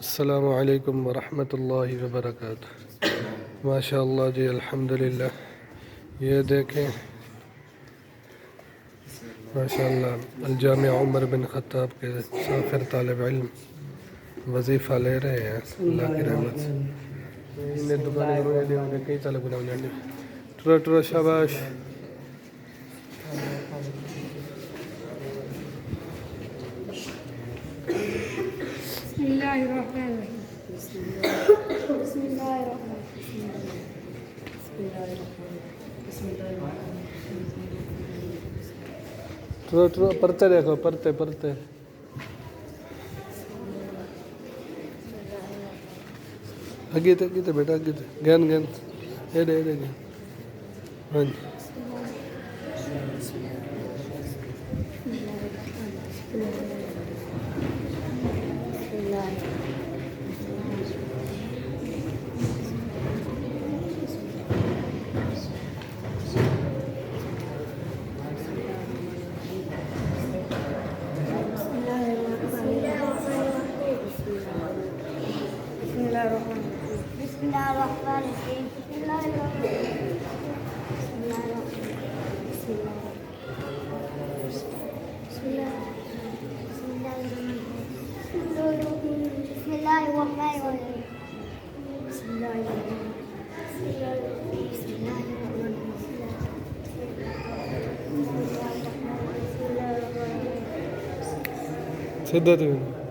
अस्सलामु अलैकुम वरहमतुल्लाहि वबरकातुह। माशाअल्लाह जी, अल्हम्दुलिल्लाह। ये देखें माशाअल्लाह, अल-जामिया उमर बिन ख़त्ताब के साफ़िर तालिब इल्म वजीफ़ा ले रहे हैं अल्लाह की रहमत से। इन्हें दुकान में कई साल गुना टुरा टुरा शाबाश। टुरा टुरा पढ़ते देखो, पढ़ते पढ़ते अगीते अगीते बेटा, अगीते ज्ञान ज्ञान एडे एडे ज्ञान। हाँ जी। सिद्धार्थ